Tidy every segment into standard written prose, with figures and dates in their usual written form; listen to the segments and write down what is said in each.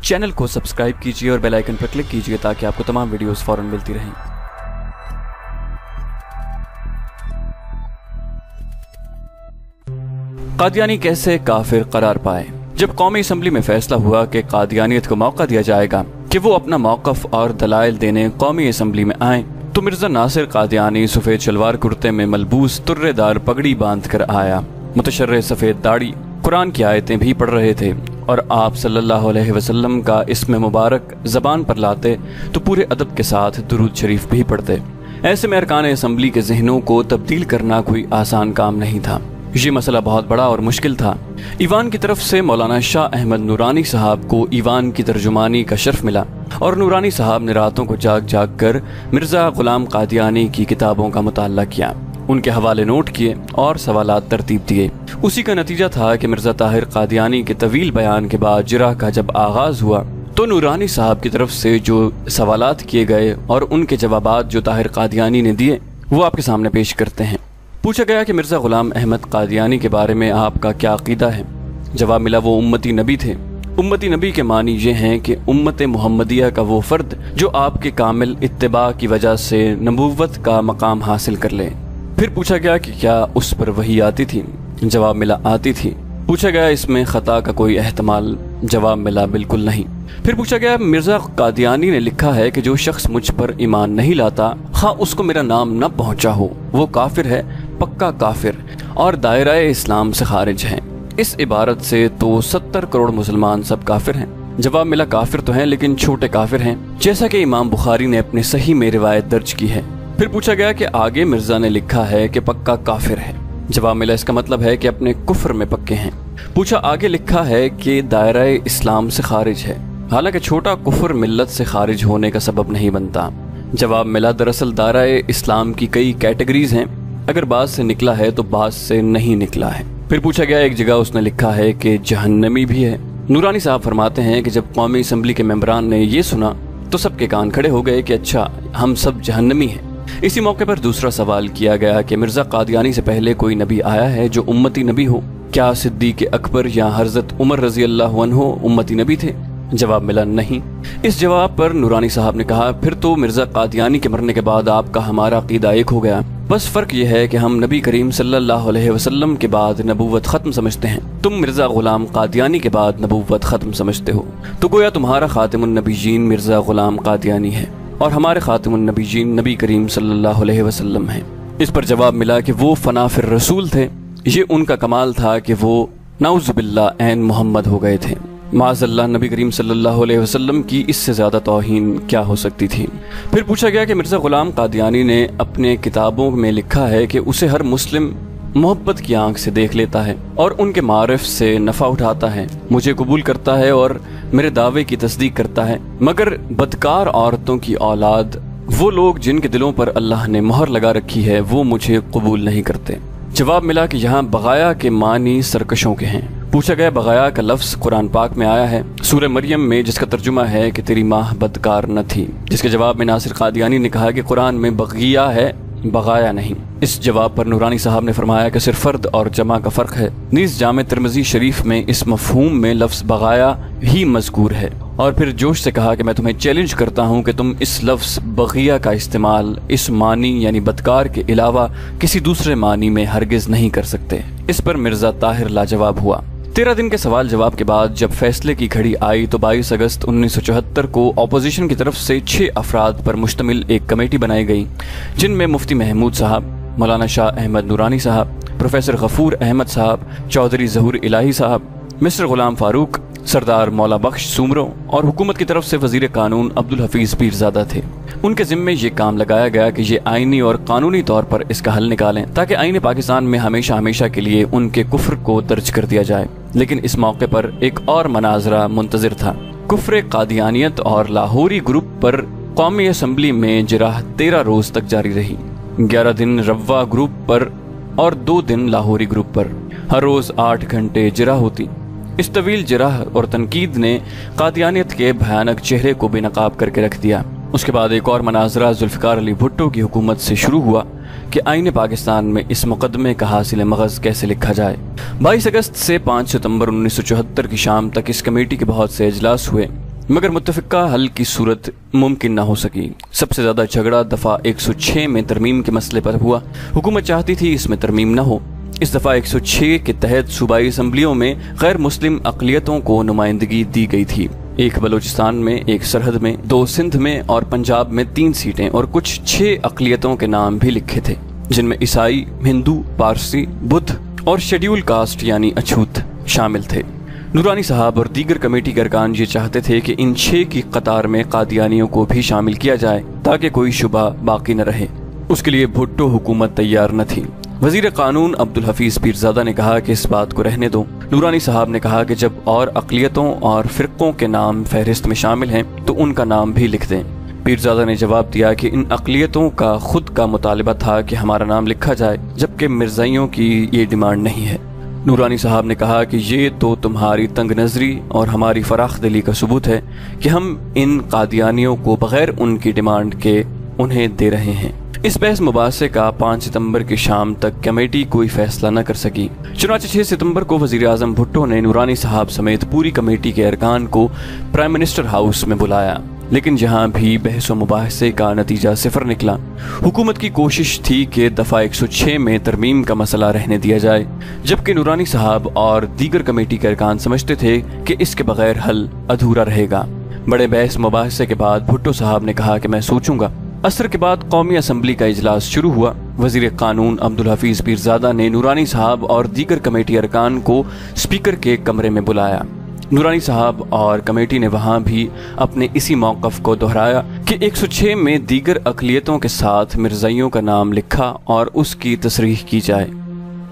Channel को subscribe कीजिए और बेल आइकन पर क्लिक कीजिए ताकि आपको तमाम वीडियोस फौरन मिलती रहें। कादियानी कैसे काफिर करार पाए। जब कौमी असम्बली में फैसला हुआ कि कादियानियत को मौका दिया जाएगा कि वो अपना मौक़िफ़ और दलाइल देने कौमी असम्बली में आए, तो मिर्जा नासिर कादियानी सफ़ेद शलवार कुर्ते में मलबूस तुर्रेदार पगड़ी बांध कर आया। मुतशर्रे सफ़ेद दाढ़ी, कुरान की आयतें भी पढ़ रहे थे और आप सल्लल्लाहु अलैहि वसल्लम का इस्म मुबारक ज़बान पर लाते तो पूरे अदब के साथ दुरूद शरीफ भी पढ़ते। ऐसे में अरकान असम्बली के ज़हनों को तब्दील करना कोई आसान काम नहीं था। ये मसला बहुत बड़ा और मुश्किल था। ईवान की तरफ से मौलाना शाह अहमद नूरानी साहब को ईवान की तर्जुमानी का शर्फ मिला और नूरानी साहब ने रातों को जाग जाग कर मिर्ज़ा ग़ुलाम कादियानी की किताबों का मुताला किया, उनके हवाले नोट किए और सवालात तरतीब दिए। उसी का नतीजा था कि मिर्ज़ा ताहिर कादियानी के तवील बयान के बाद जिरह का जब आगाज़ हुआ तो नूरानी साहब की तरफ से जो सवालात किए गए और उनके जवाबात जो ताहिर कादियानी ने दिए वो आपके सामने पेश करते हैं। पूछा गया कि मिर्ज़ा ग़ुलाम अहमद कादियानी के बारे में आपका क्या अक़ीदा है। जवाब मिला वो उम्मती नबी थे। उम्मती नबी के मानी ये हैं कि उम्मत मुहम्मदिया का वो फ़र्द जो आपके कामिल इत्तिबा की वजह से नबूवत का मकाम हासिल कर ले। फिर पूछा गया कि क्या उस पर वही आती थी। जवाब मिला आती थी। पूछा गया इसमें ख़ता का कोई एहतमाल। जवाब मिला बिल्कुल नहीं। फिर पूछा गया मिर्ज़ा कादियानी ने लिखा है कि जो शख्स मुझ पर ईमान नहीं लाता हाँ उसको मेरा नाम न पहुँचा हो वो काफिर है, पक्का काफिर और दायरा इस्लाम से खारिज है। इस इबारत से तो 70 करोड़ मुसलमान सब काफिर हैं। जवाब मिला काफिर तो हैं लेकिन छोटे काफिर हैं, जैसा कि इमाम बुखारी ने अपने सही में रिवायत दर्ज की है। फिर पूछा गया कि आगे मिर्जा ने लिखा है कि पक्का काफिर है। जवाब मिला इसका मतलब है कि अपने कुफ्र में पक्के हैं। पूछा आगे लिखा है कि दायरा इस्लाम से खारिज है, हालांकि छोटा कुफ्र मिल्लत से खारिज होने का सबब नहीं बनता। जवाब मिला दरअसल दायरा इस्लाम की कई कैटेगरीज हैं, अगर बाज से निकला है तो बाज से नहीं निकला है। फिर पूछा गया एक जगह उसने लिखा है कि जहन्नमी भी है। नूरानी साहब फरमाते हैं कि जब कौमी असम्बली के मेंबरान ने ये सुना तो सबके कान खड़े हो गए कि अच्छा हम सब जहन्नमी हैं। इसी मौके पर दूसरा सवाल किया गया कि मिर्जा कादियानी से पहले कोई नबी आया है जो उम्मती नबी हो। क्या सिद्दीक अकबर या हजरत उमर रजी अल्लाह अन्हु उम्मती नबी थे। जवाब मिला नहीं। इस जवाब पर नूरानी साहब ने कहा फिर तो मिर्जा कादियानी के मरने के बाद आपका हमारा अकीदा एक हो गया, बस फर्क यह है कि हम नबी करीम सल्लल्लाहु अलैहि वसल्लम के बाद नबूवत खत्म समझते हैं, तुम मिर्जा ग़ुलाम कादियानी के बाद नबूवत खत्म समझते हो। तो गोया तुम्हारा खातिमुन नबीयीन मिर्जा ग़ुलाम कादियानी है और हमारे खातिमुन नबीयीन नबी करीम सल्लल्लाहु अलैहि वसल्लम है। इस पर जवाब मिला कि वो फनाफिर रसूल थे, ये उनका कमाल था कि वो नाउज़ुबिल्लाह ऐन मोहम्मद हो गए थे। माज़अल्लाह नबी करीम सल्लल्लाहु अलैहि वसल्लम की इससे ज़्यादा तौहीन क्या हो सकती थी। फिर पूछा गया कि मिर्ज़ा ग़ुलाम कादियानी ने अपने किताबों में लिखा है कि उसे हर मुस्लिम मोहब्बत की आंख से देख लेता है और उनके मारिफ से नफ़ा उठाता है, मुझे कबूल करता है और मेरे दावे की तस्दीक करता है, मगर बदकार औरतों की औलाद, वो लोग जिनके दिलों पर अल्लाह ने मोहर लगा रखी है, वो मुझे कबूल नहीं करते। जवाब मिला कि यहाँ बगाया के मानी सरकशों के हैं। पूछा गया बगाया का लफ्ज़ कुरान पाक में आया है सूरह मरियम में, जिसका तर्जुमा है कि तेरी माँ बदकार न थी, जिसके जवाब में नासिर कादियानी ने कहा कि कुरान में बगिया है, बगाया नहीं। इस जवाब पर नूरानी साहब ने फरमाया कि सिर्फ फर्द और जमा का फ़र्क है। नीज़ जामे तिरमिज़ी शरीफ में इस मफ़हूम में लफ्ज़ बगाया ही मज़कूर है। और फिर जोश से कहा कि मैं तुम्हें चैलेंज करता हूँ कि तुम इस लफ्ज़ बगिया का इस्तेमाल इस मानी यानी बदकार के अलावा किसी दूसरे मानी में हरगिज़ नहीं कर सकते। इस पर मिर्ज़ा ताहिर लाजवाब हुआ। 13 दिन के सवाल जवाब के बाद जब फैसले की घड़ी आई तो 22 अगस्त 1974 को अपोजिशन की तरफ से 6 अफराद पर मुश्तमिल एक कमेटी बनाई गई, जिनमें मुफ्ती महमूद साहब, मौलाना शाह अहमद नूरानी साहब, प्रोफेसर गफूर अहमद साहब, चौधरी ज़हूर इलाही साहब, मिस्टर ग़ुलाम फारूक, सरदार मौला बख्श सुमरो और हुकूमत की तरफ से वज़ीर कानून अब्दुल हफीज़ पीरज़ादा थे। उनके ज़िम्मे ये काम लगाया गया कि ये आइनी और कानूनी तौर पर इसका हल निकालें ताकि आईन पाकिस्तान में हमेशा हमेशा के लिए उनके कुफ्र को दर्ज कर दिया जाए। लेकिन इस मौके पर एक और मनाजरा मुंतज़िर था। कुफ्र कादियानियत और लाहौरी ग्रुप पर कौमी असम्बली में जिराह 13 रोज़ तक जारी रही। 11 दिन रव्वा ग्रुप पर और 2 दिन लाहौरी ग्रुप पर। हर रोज़ 8 घंटे जिराह होती। इस तवील जिराह और तनकीद ने कादियानियत के भयानक चेहरे को बेनकाब करके रख दिया। उसके बाद एक और मनाजरा जुल्फ़िकार अली भुट्टो की हुकूमत से शुरू हुआ कि आईन पाकिस्तान में इस मुकदमे का हासिल मगज़ कैसे लिखा जाए। 22 अगस्त से 5 सितंबर 1974 की शाम तक इस कमेटी के बहुत से इजलास हुए। मगर मुत्तफ़िका हल की सूरत मुमकिन ना हो सकी। सबसे ज़्यादा झगड़ा दफ़ा 106 में तरमीम के मसले पर हुआ। हुकूमत चाहती थी इसमें तरमीम ना हो। इस दफ़ा 106 के तहत सूबाई असम्बलियों में गैर मुस्लिम अक़लियतों को नुमाइंदगी दी गई थी। एक बलोचिस्तान में, एक सरहद में, 2 सिंध में और पंजाब में 3 सीटें और कुछ 6 अक़लियतों के नाम भी लिखे थे, जिनमें ईसाई, हिंदू, पारसी, बुद्ध और शेड्यूल कास्ट यानी अछूत शामिल थे। नूरानी साहब और दीगर कमेटी के अरकान ये चाहते थे कि इन 6 की कतार में कादियानियों को भी शामिल किया जाए ताकि कोई शुबा बाकी न रहे। उसके लिए भुट्टो हुकूमत तैयार न थी। वजीर कानून अब्दुल हफीज पीरजादा ने कहा कि इस बात को रहने दो। नूरानी साहब ने कहा कि जब और अक़लियतों और फ़िरक़ों के नाम फहरिस्त में शामिल हैं तो उनका नाम भी लिख दें। पीरजादा ने जवाब दिया कि इन अक़लियतों का खुद का मुतालिबा था कि हमारा नाम लिखा जाए, जबकि मिर्ज़ाइयों की ये डिमांड नहीं है। नूरानी साहब ने कहा कि ये तो तुम्हारी तंग नज़री और हमारी फराख दिली का सबूत है कि हम इन कादियानियों को बग़ैर उनकी डिमांड के उन्हें दे रहे हैं। इस बहस मुबासे का 5 सितंबर की शाम तक कमेटी कोई फैसला न कर सकी। चुनांचे 6 सितंबर को वज़ीर आज़म भुट्टो ने नूरानी साहब समेत पूरी कमेटी के अरकान को प्राइम मिनिस्टर हाउस में बुलाया, लेकिन जहां भी बहस व मुबाहसे का नतीजा सिफर निकला। हुकूमत की कोशिश थी कि दफ़ा 106 में तरमीम का मसला रहने दिया जाए, जबकि नूरानी साहब और दीगर कमेटी के अरकान समझते थे कि इसके बगैर हल अधूरा रहेगा। बड़े बहस मुबाहसे के बाद भुट्टो साहब ने कहा कि मैं सोचूंगा। असर के बाद कौमी असम्बली का इजलास शुरू हुआ। वजीर कानून अब्दुल हफीज पीरजादा ने नूरानी साहब और दीगर कमेटी अरकान को स्पीकर के कमरे में बुलाया। नूरानी साहब और कमेटी ने वहां भी अपने इसी मौक़िफ़ को दोहराया कि 106 में दीगर अक़लियतों के साथ मिर्ज़ाइयों का नाम लिखा और उसकी तसरीह की जाए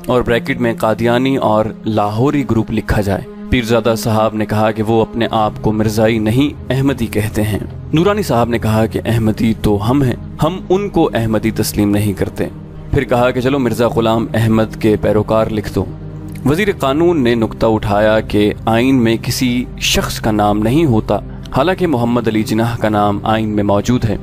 और ब्रैकेट में कादियानी और लाहौरी ग्रुप लिखा जाए। पीरजादा साहब ने कहा कि वो अपने आप को मिर्ज़ाई नहीं अहमदी कहते हैं। नूरानी साहब ने कहा कि अहमदी तो हम हैं, हम उनको अहमदी तस्लीम नहीं करते। फिर कहा कि चलो मिर्ज़ा ग़ुलाम अहमद के पैरोकार लिख दो। वज़ीर कानून ने नुक्ता उठाया कि आइन में किसी शख्स का नाम नहीं होता, हालांकि मोहम्मद अली जिन्नाह का नाम आइन में मौजूद है,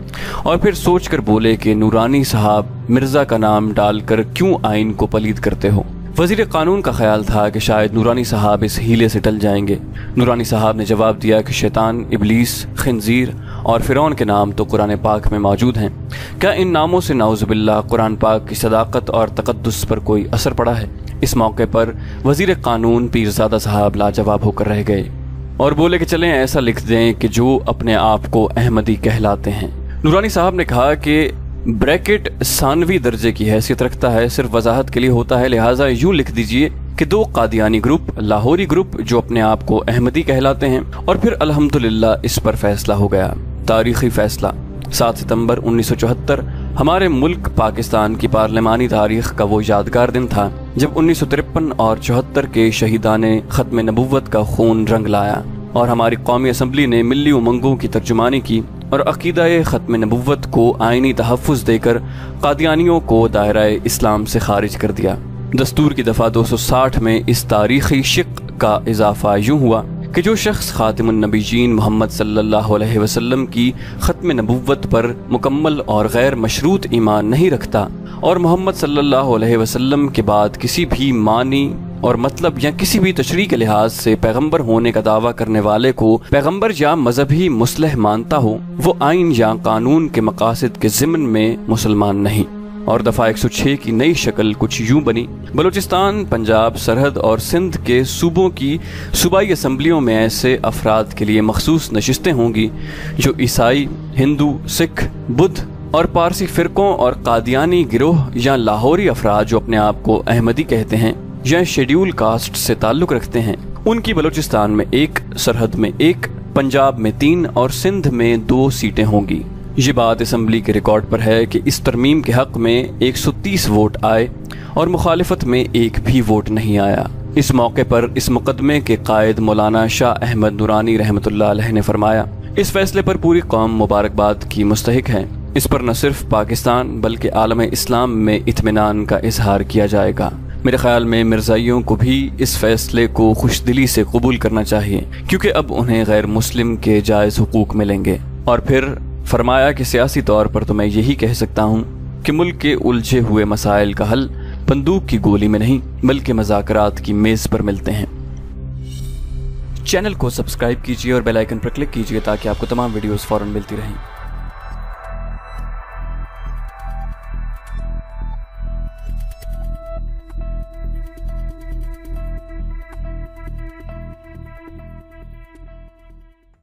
और फिर सोचकर बोले कि नूरानी साहब मिर्ज़ा का नाम डालकर क्यों आइन को पलीद करते हो। वज़ीर कानून का ख्याल था कि शायद नूरानी साहब इस हीले से टल जाएंगे। नूरानी साहब ने जवाब दिया कि शैतान, इब्लीस, खिंजीर और फिरौन के नाम तो कुरान पाक में मौजूद हैं। क्या इन नामों से नाउज़ुबिल्लाह कुरान पाक की सदाकत और तक़द्दुस पर कोई असर पड़ा है? इस मौके पर वज़ीर कानून पीरजादा साहब लाजवाब होकर रह गए और बोले कि चलें ऐसा लिख दें कि जो अपने आप को अहमदी कहलाते हैं। नूरानी साहब ने कहा कि ब्रैकेट सानवी दर्जे की हैसियत रखता है, सिर्फ वजाहत के लिए होता है, लिहाजा यूँ लिख दीजिए कि 2 कादियानी ग्रुप, लाहौरी ग्रुप जो अपने आप को अहमदी कहलाते हैं, और फिर अल्हम्दुलिल्लाह इस पर फैसला हो गया। तारीखी फैसला 7 सितंबर 1974 हमारे मुल्क पाकिस्तान की पार्लिमानी तारीख का वो यादगार दिन था जब 1953 और 74 के शहीदाने ख़त्म नबुव्वत का खून रंग लाया और हमारी कौमी असम्बली ने मिली उमंगों की तर्जुमानी की और अक़ीदा-ए ख़त्म नबुव्वत को आइनी तहफ़्फ़ुज़ देकर कादियानियों को दायरा-ए इस्लाम से खारिज कर दिया। दस्तूर की दफ़ा 260 में इस तारीख़ी शिक़ का इजाफ़ा यूँ हुआ कि जो शख्स ख़ातिमुन नबीयीन मोहम्मद सल्लल्लाहु अलैहि वसल्लम की ख़त्म नबुव्वत पर मुकम्मल और गैर मशरूत ईमान नहीं रखता और मोहम्मद सल्लल्लाहु अलैहि वसल्लम के बाद किसी भी मानी और मतलब या किसी भी तशरीह के लिहाज से पैगंबर होने का दावा करने वाले को पैगंबर या मजहबी मुस्लिह मानता हो, वो आइन या कानून के मकासद के ज़िम्न में मुसलमान नहीं। और दफ़ा 106 की नई शक्ल कुछ यूँ बनी। बलूचिस्तान, पंजाब, सरहद और सिंध के सूबों की सूबाई असम्बलियों में ऐसे अफराद के लिए मखसूस नशिस्तें होंगी जो ईसाई, हिंदू, सिख, बुद्ध और पारसी फ़िरक़ों और कादियानी गिरोह या लाहौरी अफराद जो अपने आप को अहमदी कहते हैं या शेड्यूल कास्ट से ताल्लुक़ रखते हैं, उनकी बलूचिस्तान में 1, सरहद में 1, पंजाब में 3 और सिंध में 2 सीटें होंगी। ये बात असम्बली के रिकॉर्ड पर है कि इस तरमीम के हक़ में 130 वोट आए और मुखालिफत में 1 भी वोट नहीं आया। इस मौके पर इस मुकदमे के कायद मौलाना शाह अहमद नूरानी रहमतुल्लाह अलैह ने फरमाया, इस फैसले पर पूरी कौम मुबारकबाद की मुस्तहिक है। इस पर न सिर्फ पाकिस्तान बल्कि आलम इस्लाम में इत्मीनान का इजहार किया जाएगा। मेरे ख्याल में मिर्ज़ाइयों को भी इस फैसले को खुशदिली से कबूल करना चाहिए क्योंकि अब उन्हें गैर मुस्लिम के जायज़ हुकूक मिलेंगे। और फिर फरमाया कि सियासी तौर पर तो मैं यही कह सकता हूँ कि मुल्क के उलझे हुए मसाइल का हल बंदूक की गोली में नहीं बल्कि मज़ाकरात की मेज़ पर मिलते हैं। चैनल को सब्सक्राइब कीजिए और बेल आइकन पर क्लिक कीजिए ताकि आपको तमाम वीडियोस फौरन मिलती रहें।